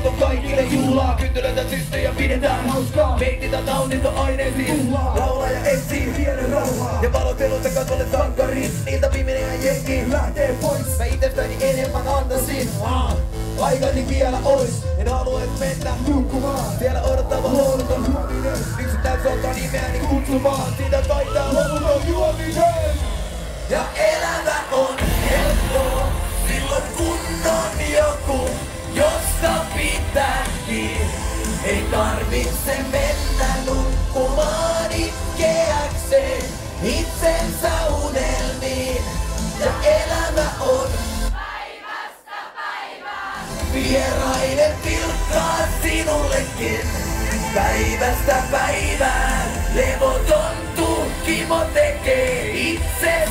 on kaikille juhlaa. Kynttilöitä systyjä pidetään hauskaa. Meitetään nautintoaineisiin. Laulaja etsii pienen rauhaa. Ja valotelulta kasvalle sankariin. Niiltä viimeinen ja jengi lähtee pois. Mä itsestäni enemmän antaisin. Aikani vielä ois. En halua et mennä nukkumaan. Siellä odottava lounaton huominen. Yksittäin soltaa nimeäni kutsumaan. Sitä taitaa loputon juominen. Ja elämä on helppoa. Silloin kun on joku, josta pitää kiinni. Ei tarvitse mennä nukkumaan itkeäkseen itsensä unelmiin. Ja elämä on päivästä päivään. Vieraiden pilkkaa sinullekin. Päivästä päivään levoton tuhkimo tekee itse